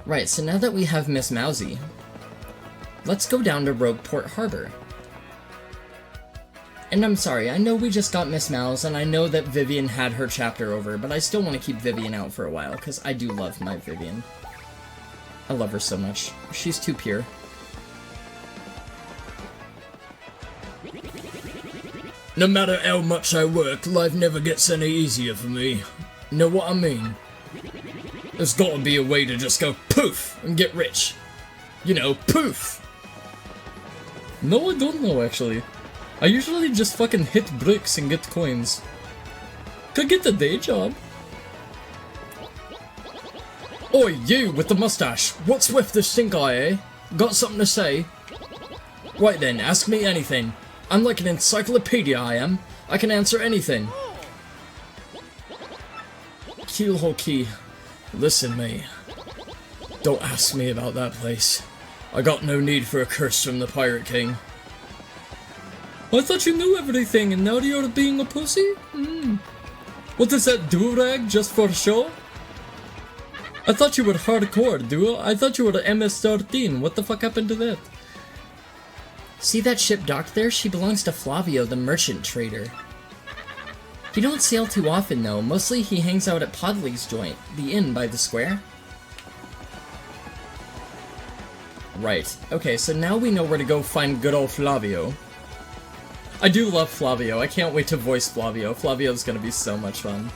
Right, so now that we have Miss Mousy, let's go down to Rogueport Harbor. And I'm sorry, I know we just got Miss Mouse, and I know that Vivian had her chapter over, but I still want to keep Vivian out for a while, because I do love my Vivian. I love her so much. She's too pure. No matter how much I work, life never gets any easier for me. Know what I mean? There's gotta be a way to just go poof and get rich. You know, poof! No, I don't know, actually. I usually just fucking hit bricks and get coins. Could get a day job. Oi, you with the mustache. What's with this stink eye, eh? Got something to say? Right then, ask me anything. I'm like an encyclopedia, I am. I can answer anything. Keelhaul key. Listen, mate. Don't ask me about that place. I got no need for a curse from the Pirate King. I thought you knew everything and now you're being a pussy? What is that do-rag just for show? I thought you were hardcore, dude. I thought you were MS-13. What the fuck happened to that? See that ship docked there? She belongs to Flavio, the merchant trader. He don't sail too often though. Mostly he hangs out at Podley's joint, the inn by the square. Right. Okay, so now we know where to go find good old Flavio. I do love Flavio. I can't wait to voice Flavio. Flavio's gonna be so much fun.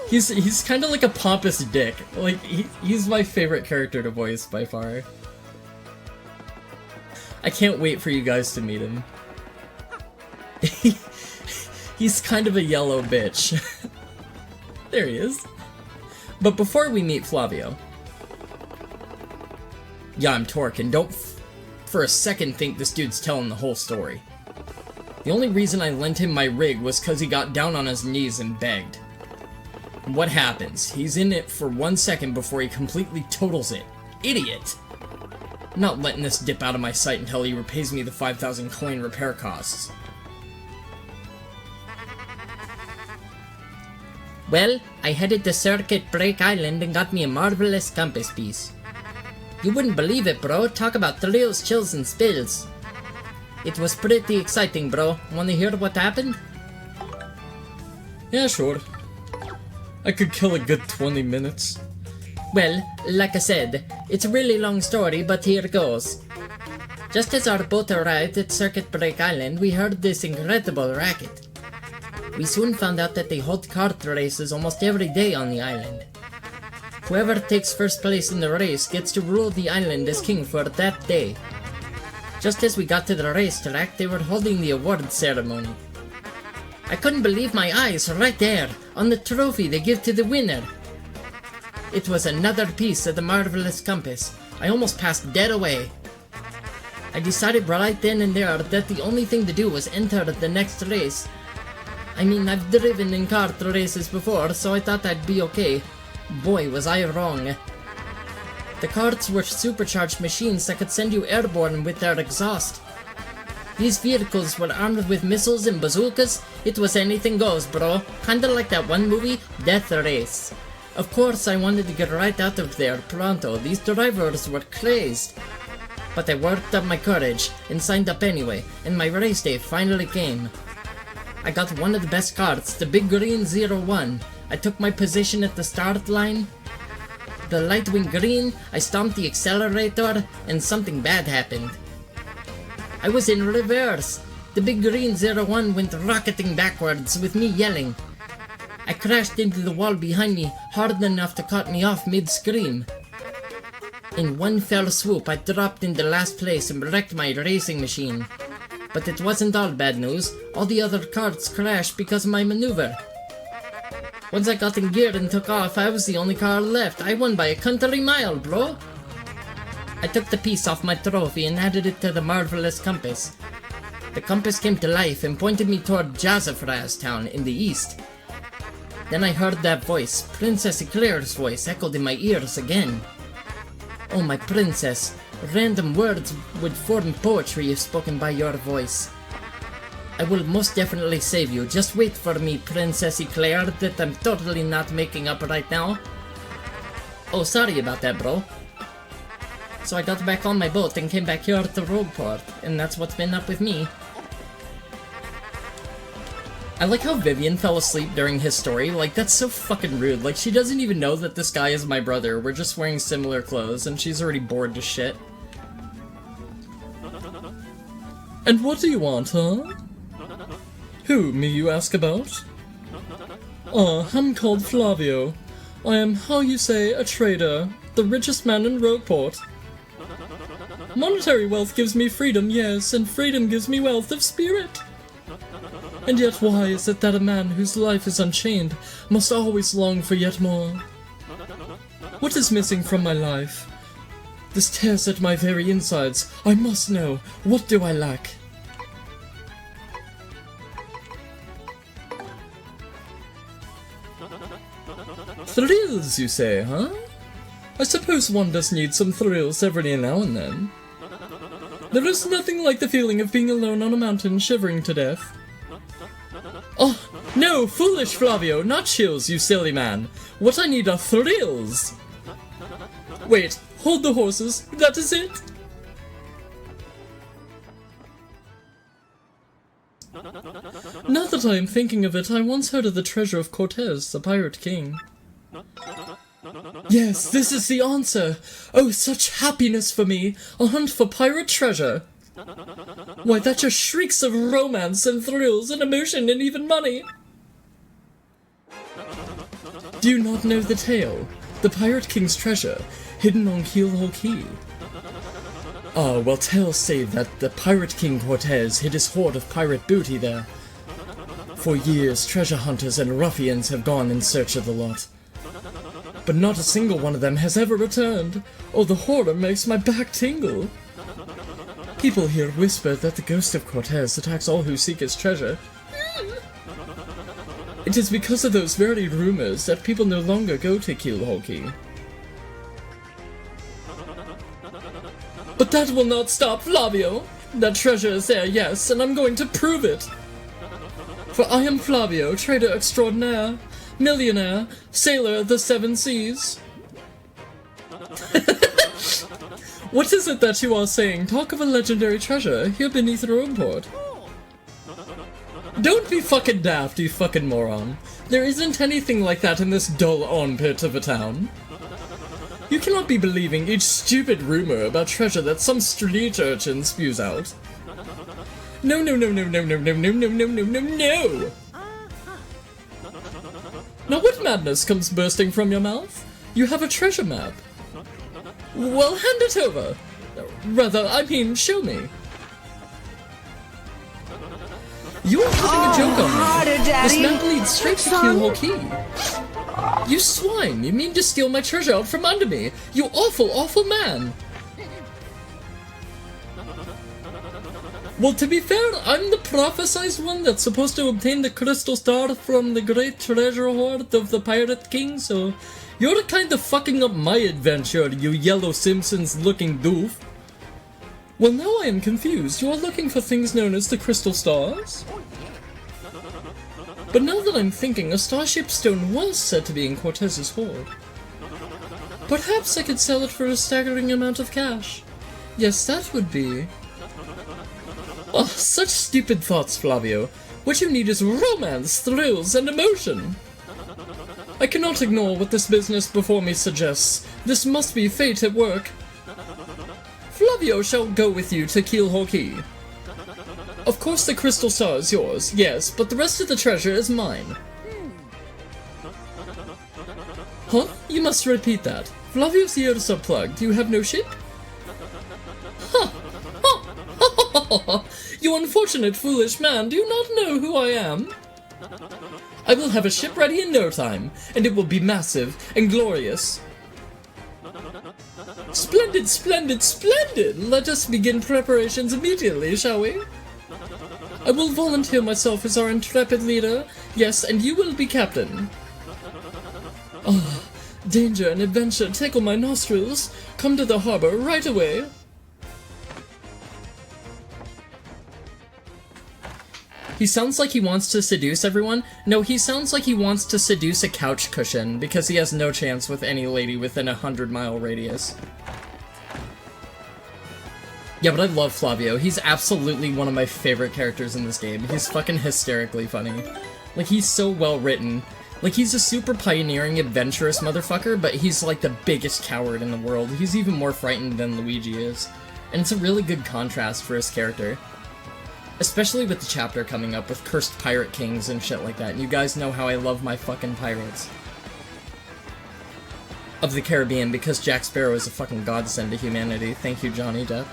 He's kind of like a pompous dick. Like, he's my favorite character to voice by far. I can't wait for you guys to meet him. He's kind of a yellow bitch. There he is. But before we meet Flavio... Yeah, I'm Torque, and don't for a second think this dude's telling the whole story. The only reason I lent him my rig was cause he got down on his knees and begged. And what happens? He's in it for 1 second before he completely totals it. Idiot! I'm not letting this dip out of my sight until he repays me the 5,000 coin repair costs. Well, I headed to Circuit Break Island and got me a marvelous compass piece. You wouldn't believe it, bro. Talk about thrills, chills, and spills. It was pretty exciting, bro. Wanna hear what happened? Yeah, sure. I could kill a good 20 minutes. Well, like I said, it's a really long story, but here goes. Just as our boat arrived at Circuit Break Island, we heard this incredible racket. We soon found out that they hold kart races almost every day on the island. Whoever takes first place in the race gets to rule the island as king for that day. Just as we got to the racetrack, they were holding the award ceremony. I couldn't believe my eyes right there, on the trophy they give to the winner. It was another piece of the marvelous compass. I almost passed dead away. I decided right then and there that the only thing to do was enter the next race. I mean, I've driven in kart races before, so I thought I'd be okay. Boy, was I wrong. The karts were supercharged machines that could send you airborne with their exhaust. These vehicles were armed with missiles and bazookas. It was anything goes, bro. Kinda like that one movie, Death Race. Of course, I wanted to get right out of there pronto. These drivers were crazed. But I worked up my courage and signed up anyway, and my race day finally came. I got one of the best karts, the Big Green 01. I took my position at the start line. The light went green, I stomped the accelerator, and something bad happened. I was in reverse. The Big Green 01 went rocketing backwards with me yelling. I crashed into the wall behind me hard enough to cut me off mid-scream. In one fell swoop, I dropped into last place and wrecked my racing machine. But it wasn't all bad news. All the other karts crashed because of my maneuver. Once I got in gear and took off, I was the only car left. I won by a country mile, bro. I took the piece off my trophy and added it to the marvelous compass. The compass came to life and pointed me toward Jazzafraz town in the east. Then I heard that voice, Princess Eclair's voice, echoed in my ears again. Oh, my princess, random words would form poetry if spoken by your voice. I will most definitely save you. Just wait for me, Princess Eclair, that I'm totally not making up right now. Oh, sorry about that, bro. So I got back on my boat and came back here to Rogueport, and that's what's been up with me. I like how Vivian fell asleep during his story. Like, that's so fucking rude. Like, she doesn't even know that this guy is my brother. We're just wearing similar clothes, and she's already bored to shit. And what do you want, huh? Who, me you ask about? I'm called Flavio. I am, how you say, a trader. The richest man in Rogueport. Monetary wealth gives me freedom, yes, and freedom gives me wealth of spirit. And yet why is it that a man whose life is unchained must always long for yet more? What is missing from my life? This tears at my very insides. I must know. What do I lack? Thrills, you say, huh? I suppose one does need some thrills every now and then. There is nothing like the feeling of being alone on a mountain shivering to death. Oh, no, foolish Flavio, not chills, you silly man. What I need are thrills. Wait, hold the horses, that is it. Now that I am thinking of it, I once heard of the treasure of Cortez, the pirate king. Yes, this is the answer! Oh, such happiness for me! A hunt for pirate treasure! Why, that just shrieks of romance and thrills and emotion and even money! Do you not know the tale? The Pirate King's treasure, hidden on Keelhaul Key. Ah, well, tales say that the Pirate King Cortez hid his hoard of pirate booty there. For years, treasure hunters and ruffians have gone in search of the lot. But not a single one of them has ever returned. Oh, the horror makes my back tingle. People here whisper that the ghost of Cortez attacks all who seek his treasure. It is because of those very rumors that people no longer go to Keelhaul Key. But that will not stop Flavio. That treasure is there, yes, and I'm going to prove it. For I am Flavio, trader extraordinaire, millionaire, sailor of the seven seas. What is it that you are saying? Talk of a legendary treasure here beneath Rogueport. Don't be fucking daft, you fucking moron. There isn't anything like that in this dull armpit of a town. You cannot be believing each stupid rumor about treasure that some street urchin spews out. No, no, no, no, no, no, no, no, no, no, no, no, no! Now what madness comes bursting from your mouth? You have a treasure map. Well, hand it over. Rather, I mean, show me. You are putting a joke on me. This map leads straight to Keelhaul Key. You swine! You mean to steal my treasure out from under me? You awful, awful man! Well, to be fair, I'm the prophesized one that's supposed to obtain the crystal star from the great treasure hoard of the Pirate King, so you're kind of fucking up my adventure, you yellow Simpsons-looking doof. Well, now I am confused. You are looking for things known as the crystal stars? But now that I'm thinking, a starship stone was said to be in Cortez's hoard. Perhaps I could sell it for a staggering amount of cash. Yes, that would be... Oh, such stupid thoughts, Flavio. What you need is romance, thrills, and emotion. I cannot ignore what this business before me suggests. This must be fate at work. Flavio shall go with you to Keelhaul Key. Of course the crystal star is yours, yes, but the rest of the treasure is mine. Huh? You must repeat that. Flavio's ears are plugged. You have no ship? Huh! You unfortunate foolish man, do you not know who I am? I will have a ship ready in no time, and it will be massive and glorious. Splendid, splendid, splendid! Let us begin preparations immediately, shall we? I will volunteer myself as our intrepid leader, yes, and you will be captain. Ah, danger and adventure tickle my nostrils. Come to the harbor right away. He sounds like he wants to seduce everyone. No, he sounds like he wants to seduce a couch cushion, because he has no chance with any lady within a 100-mile radius. Yeah, but I love Flavio. He's absolutely one of my favorite characters in this game. He's fucking hysterically funny. Like, he's so well written. Like, he's a super pioneering, adventurous motherfucker, but he's like the biggest coward in the world. He's even more frightened than Luigi is. And it's a really good contrast for his character. Especially with the chapter coming up with cursed pirate kings and shit like that. And you guys know how I love my fucking pirates of the Caribbean, because Jack Sparrow is a fucking godsend to humanity. Thank you, Johnny Depp.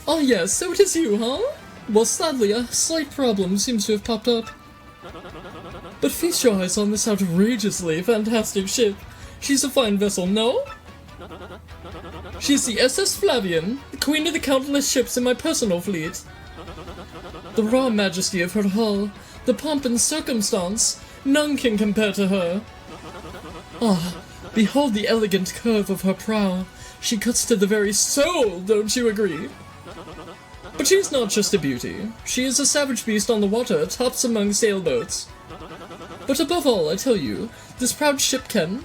Oh yes, so it is you, huh? Well, sadly, a slight problem seems to have popped up. But feast your eyes on this outrageously fantastic ship. She's a fine vessel, no? She's the SS Flavian, the queen of the countless ships in my personal fleet. The raw majesty of her hull, the pomp and circumstance, none can compare to her. Ah, behold the elegant curve of her prow. She cuts to the very soul, don't you agree? But she's not just a beauty. She is a savage beast on the water, tops among sailboats. But above all, I tell you, this proud ship can...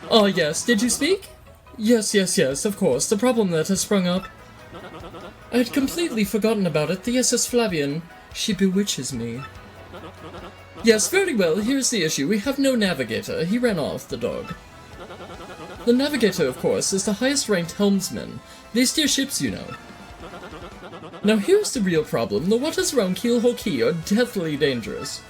Ah, yes, did you speak? Yes, of course, the problem that has sprung up. I had completely forgotten about it, the SS Flavian. She bewitches me. Yes, very well, here's the issue. We have no navigator. He ran off, the dog. The navigator, of course, is the highest-ranked helmsman. They steer ships, you know. Now here's the real problem. The waters around Keelhaul Key are deathly dangerous.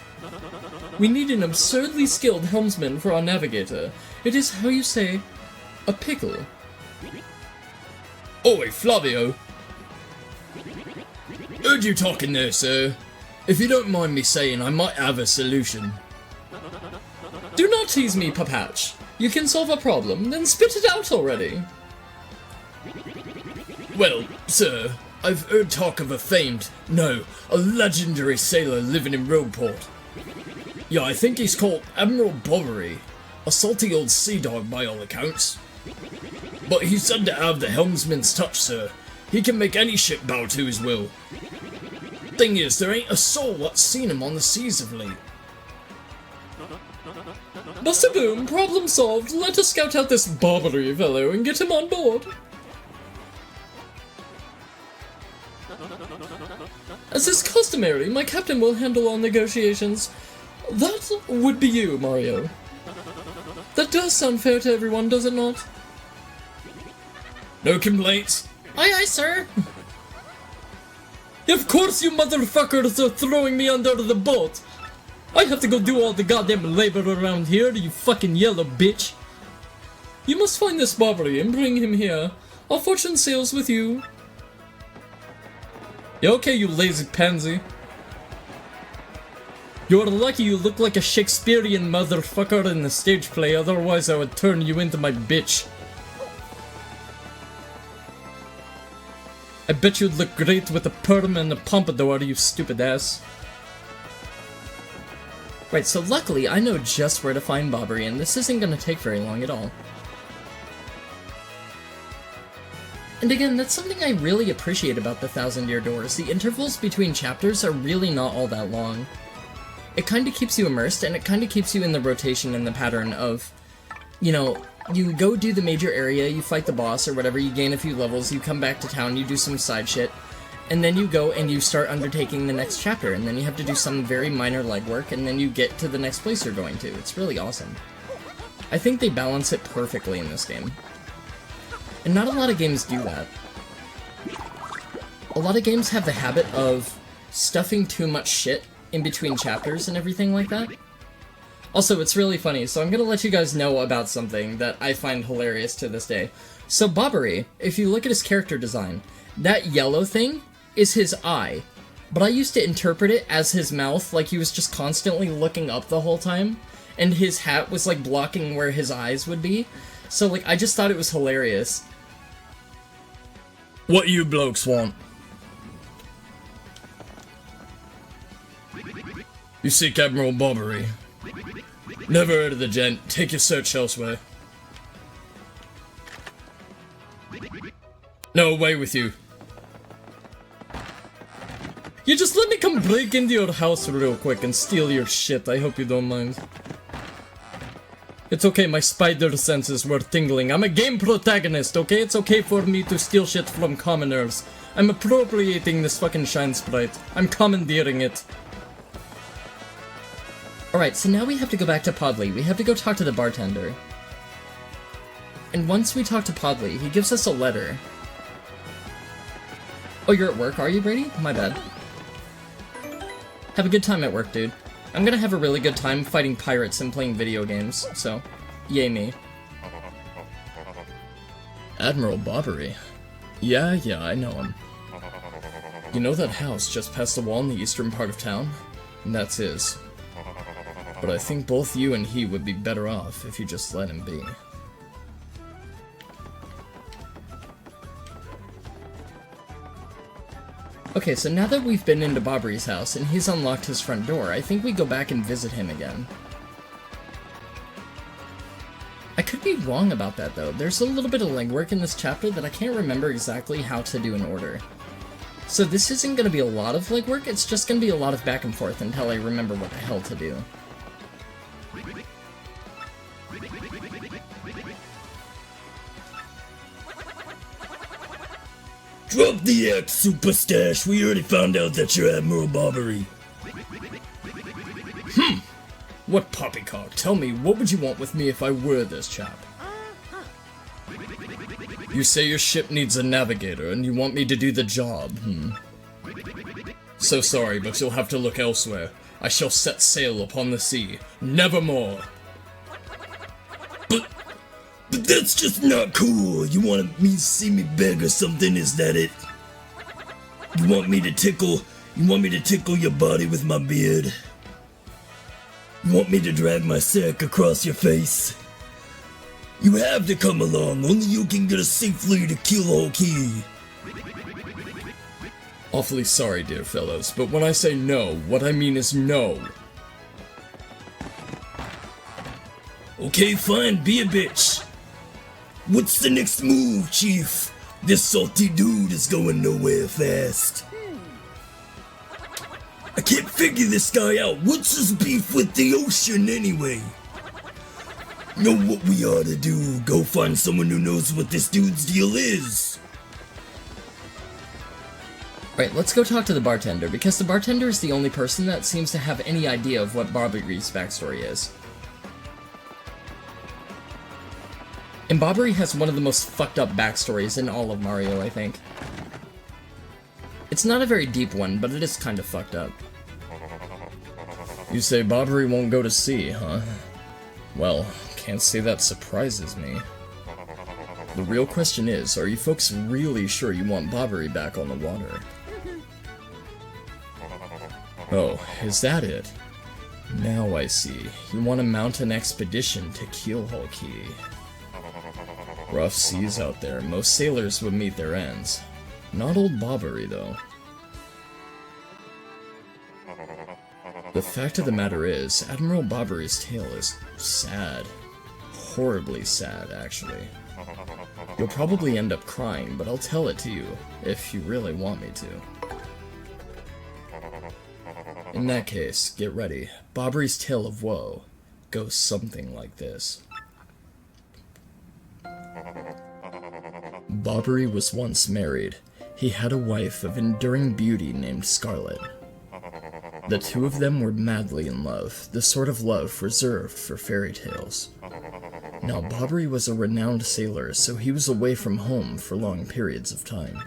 We need an absurdly skilled helmsman for our navigator. It is, how you say, a pickle. Oi, Flavio! Heard you talking there, sir. If you don't mind me saying, I might have a solution. Do not tease me, Papatch. You can solve a problem, then spit it out already. Well, sir, I've heard talk of a famed, no, a legendary sailor living in Rogueport. Yeah, I think he's called Admiral Bobbery. A salty old sea dog by all accounts. But he's said to have the helmsman's touch, sir. He can make any ship bow to his will. Thing is, there ain't a soul what's seen him on the seas of late. Buster Boom, problem solved. Let us scout out this Bobbery fellow and get him on board. As is customary, my captain will handle all negotiations. That would be you, Mario. That does sound fair to everyone, does it not? No complaints. Aye, aye, sir. Of course you motherfuckers are throwing me under the boat. I have to go do all the goddamn labor around here, you fucking yellow bitch. You must find this Bobbery and bring him here. Our fortune sails with you. You okay, you lazy pansy? You're lucky you look like a Shakespearean motherfucker in the stage play, otherwise I would turn you into my bitch. I bet you'd look great with a perm and a pompadour, you stupid ass. Right, so luckily I know just where to find Bobbery, and this isn't gonna take very long at all. And again, that's something I really appreciate about the Thousand Year Doors. The intervals between chapters are really not all that long. It kinda keeps you immersed, and it kinda keeps you in the rotation and the pattern of, you know, you go do the major area, you fight the boss or whatever, you gain a few levels, you come back to town, you do some side shit, and then you go and you start undertaking the next chapter, and then you have to do some very minor legwork, and then you get to the next place you're going to. It's really awesome. I think they balance it perfectly in this game. And not a lot of games do that. A lot of games have the habit of stuffing too much shit in between chapters and everything like that. Also, it's really funny, so I'm gonna let you guys know about something that I find hilarious to this day. So Bobbery, if you look at his character design, that yellow thing is his eye. But I used to interpret it as his mouth, like he was just constantly looking up the whole time, and his hat was like blocking where his eyes would be. So like, I just thought it was hilarious. What you blokes want? You seek Admiral Bobbery. Never heard of the gent. Take your search elsewhere. No, away with you. You just let me come break into your house real quick and steal your shit. I hope you don't mind. It's okay, my spider senses were tingling. I'm a game protagonist, okay? It's okay for me to steal shit from commoners. I'm appropriating this fucking shine sprite. I'm commandeering it. Alright, so now we have to go back to Podley. We have to go talk to the bartender. And once we talk to Podley, he gives us a letter. Oh, you're at work, are you, Brady? My bad. Have a good time at work, dude. I'm gonna have a really good time fighting pirates and playing video games, so yay me. Admiral Bobbery. Yeah, I know him. You know that house just past the wall in the eastern part of town? That's his. But I think both you and he would be better off if you just let him be. Okay, so now that we've been into Bobbery's house and he's unlocked his front door, I think we go back and visit him again. I could be wrong about that though. There's a little bit of legwork in this chapter that I can't remember exactly how to do in order. So this isn't going to be a lot of legwork, it's just going to be a lot of back and forth until I remember what the hell to do. Drop the X, Super Stash. We already found out that you're Admiral Bobbery. What poppycock? Tell me, what would you want with me if I were this chap? You say your ship needs a navigator, and you want me to do the job, So sorry, but you'll have to look elsewhere. I shall set sail upon the sea, nevermore. But that's just not cool. You want me to see me beg or something? Is that it? You want me to tickle your body with my beard? You want me to drag my sack across your face? You have to come along. Only you can get us safely to Keelhaul Key. Awfully sorry, dear fellows, but when I say no, what I mean is no. Okay, fine, be a bitch. What's the next move, Chief? This salty dude is going nowhere fast. I can't figure this guy out. What's his beef with the ocean anyway? Know what we ought to do? Go find someone who knows what this dude's deal is. Right, let's go talk to the bartender, because the bartender is the only person that seems to have any idea of what Bobbery's backstory is. And Bobbery has one of the most fucked up backstories in all of Mario, I think. It's not a very deep one, but it is kind of fucked up. You say Bobbery won't go to sea, huh? Well, can't say that surprises me. The real question is, are you folks really sure you want Bobbery back on the water? Oh, is that it? Now I see. You want to mount an expedition to Keelhaul Key. Rough seas out there. Most sailors would meet their ends. Not old Bobbery, though. The fact of the matter is, Admiral Bobbery's tale is sad. Horribly sad, actually. You'll probably end up crying, but I'll tell it to you, if you really want me to. In that case, get ready. Bobbery's tale of woe goes something like this. Bobbery was once married. He had a wife of enduring beauty named Scarlet. The two of them were madly in love, the sort of love reserved for fairy tales. Now, Bobbery was a renowned sailor, so he was away from home for long periods of time.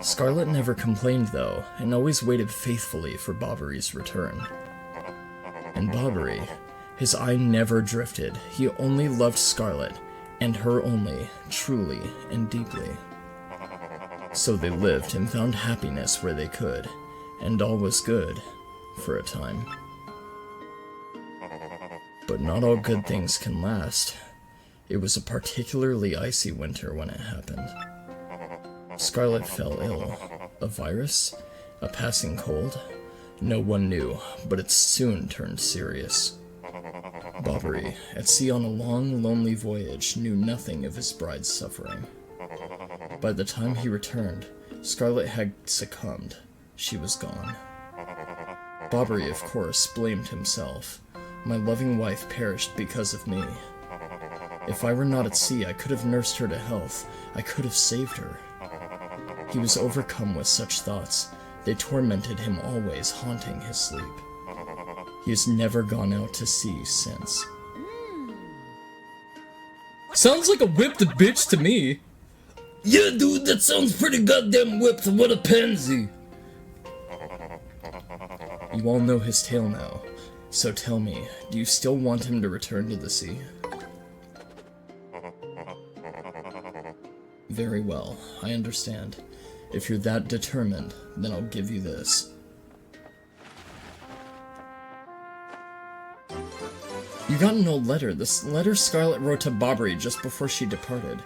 Scarlet never complained, though, and always waited faithfully for Bobbery's return. And Bobbery, his eye never drifted. He only loved Scarlet, and her only, truly and deeply. So they lived and found happiness where they could, and all was good, for a time. But not all good things can last. It was a particularly icy winter when it happened. Scarlet fell ill. A virus? A passing cold? No one knew, but it soon turned serious. Bobbery, at sea on a long, lonely voyage, knew nothing of his bride's suffering. By the time he returned, Scarlet had succumbed, she was gone. Bobbery, of course, blamed himself. My loving wife perished because of me. If I were not at sea, I could have nursed her to health. I could have saved her. He was overcome with such thoughts. They tormented him always, haunting his sleep. He has never gone out to sea since. Sounds like a whipped bitch to me. Yeah, dude, that sounds pretty goddamn whipped. What a pansy. You all know his tale now. So tell me, do you still want him to return to the sea? Very well, I understand. If you're that determined, then I'll give you this. You got an old letter. This letter Scarlet wrote to Bobbery just before she departed.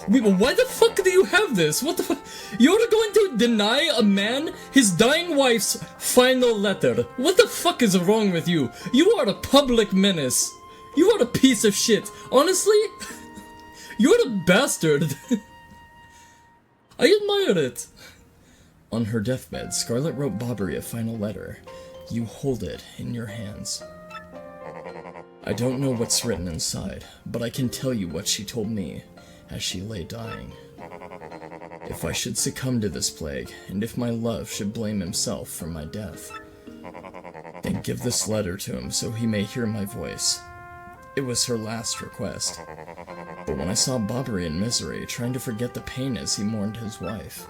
Wait, but why the fuck do you have this? What the fuck? You're going to deny a man his dying wife's final letter? What the fuck is wrong with you? You are a public menace. You are a piece of shit. Honestly, you're a bastard. I admire it. On her deathbed, Scarlet wrote Bobbery a final letter. You hold it in your hands. I don't know what's written inside, but I can tell you what she told me as she lay dying. If I should succumb to this plague, and if my love should blame himself for my death, then give this letter to him so he may hear my voice. It was her last request. But when I saw Bobbery in misery, trying to forget the pain as he mourned his wife,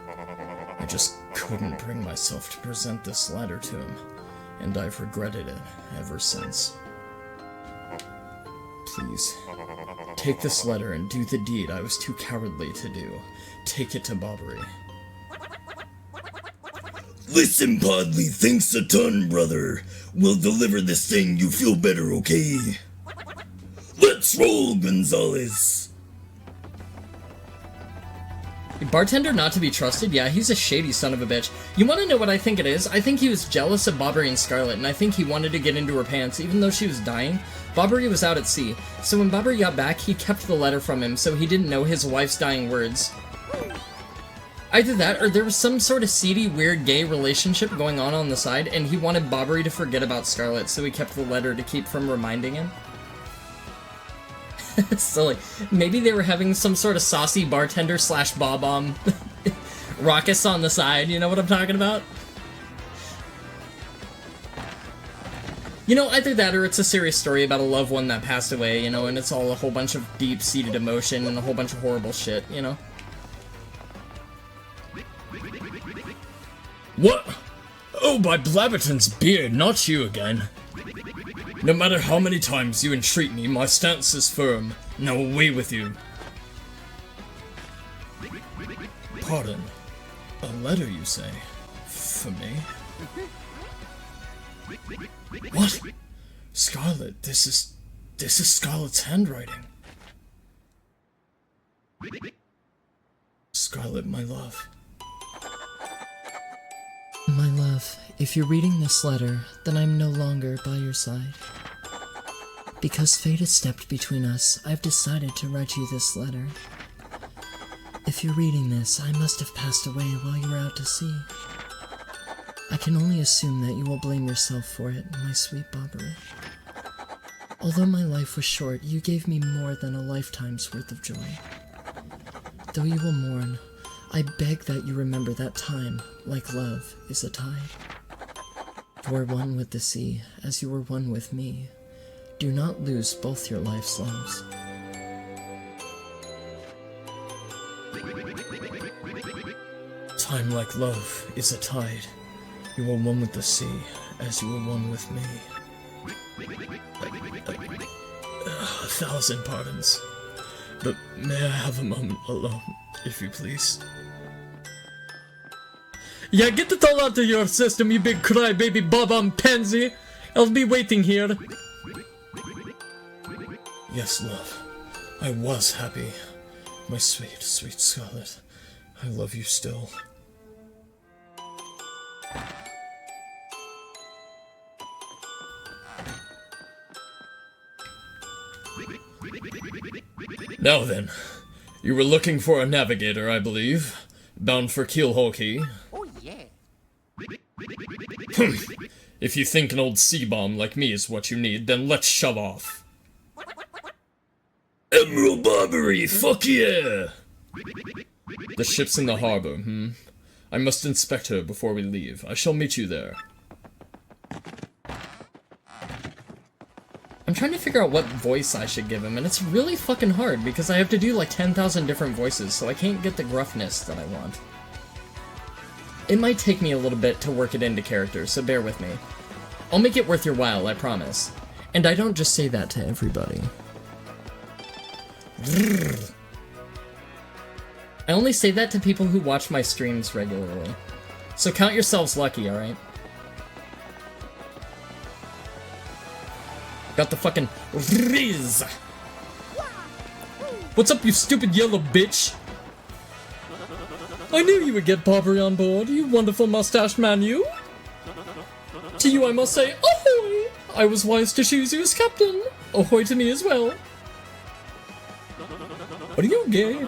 I just couldn't bring myself to present this letter to him, and I've regretted it ever since. Please, take this letter and do the deed I was too cowardly to do. Take it to Bobbery. Listen, Podley, thanks a ton, brother. We'll deliver this thing, you feel better, okay? Let's roll, Gonzalez! Bartender not to be trusted? Yeah, he's a shady son of a bitch. You want to know what I think it is? I think he was jealous of Bobbery and Scarlet, and I think he wanted to get into her pants, even though she was dying. Bobbery was out at sea, so when Bobbery got back, he kept the letter from him, so he didn't know his wife's dying words. Either that, or there was some sort of seedy, weird gay relationship going on the side, and he wanted Bobbery to forget about Scarlet, so he kept the letter to keep from reminding him. Silly. Maybe they were having some sort of saucy bartender slash bob-omb raucous on the side, you know what I'm talking about? You know, either that or it's a serious story about a loved one that passed away, you know, and it's all a whole bunch of deep-seated emotion and a whole bunch of horrible shit, you know? What? Oh, by Blabberton's beard, not you again. No matter how many times you entreat me, my stance is firm. Now away with you. Pardon. A letter, you say? For me? What? Scarlet, this is Scarlet's handwriting. Scarlet, my love. My love, if you're reading this letter, then I'm no longer by your side. Because fate has stepped between us, I've decided to write you this letter. If you're reading this, I must have passed away while you were out to sea. I can only assume that you will blame yourself for it, my sweet Bobbery. Although my life was short, you gave me more than a lifetime's worth of joy. Though you will mourn, I beg that you remember that time, like love, is a tide. You are one with the sea, as you were one with me. Do not lose both your life's loves. Time like love is a tide. You are one with the sea, as you were one with me. 1,000 pardons. But may I have a moment alone, if you please? Yeah, get it all out of your system, you big crybaby bob-omb pansy! I'll be waiting here. Yes, love. I was happy. My sweet, sweet Scarlet. I love you still. Now then, you were looking for a navigator, I believe. Bound for Keelhaul. Oh, yeah. If you think an old sea bomb like me is what you need, then let's shove off. Emerald Barbary, fuck yeah! The ship's in the harbor, I must inspect her before we leave. I shall meet you there. I'm trying to figure out what voice I should give him, and it's really fucking hard because I have to do like 10,000 different voices, so I can't get the gruffness that I want. It might take me a little bit to work it into character, so bear with me. I'll make it worth your while, I promise. And I don't just say that to everybody. I only say that to people who watch my streams regularly. So count yourselves lucky, alright? Got the fucking Riz! What's up, you stupid yellow bitch? I knew you would get Barbary on board, you wonderful mustached man, you! To you I must say, ahoy! I was wise to choose you as captain. Ahoy to me as well. Are you gay?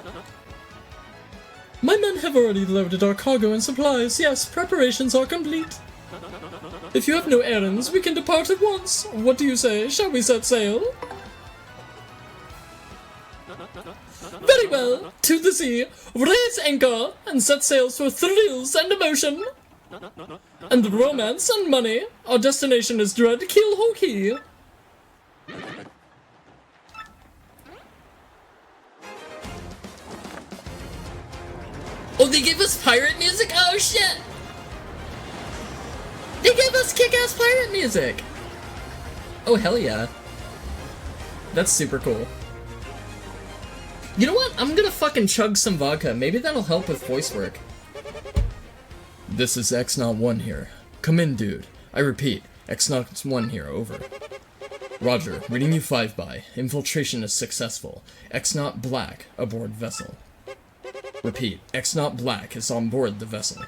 My men have already loaded our cargo and supplies. Yes, preparations are complete. If you have no errands, we can depart at once. What do you say? Shall we set sail? Very well. To the sea. Raise anchor and set sails for thrills and emotion. And romance and money. Our destination is dread Keelhaul. Oh, they gave us pirate music? Oh, shit! They gave us kick-ass pirate music! Oh, hell yeah. That's super cool. You know what? I'm gonna fucking chug some vodka. Maybe that'll help with voice work. This is X-Not-1 here. Come in, dude. I repeat, X-Not-1 here, over. Roger, reading you 5-by. Infiltration is successful. X-Not Black aboard vessel. Repeat, X-Not Black is on board the vessel.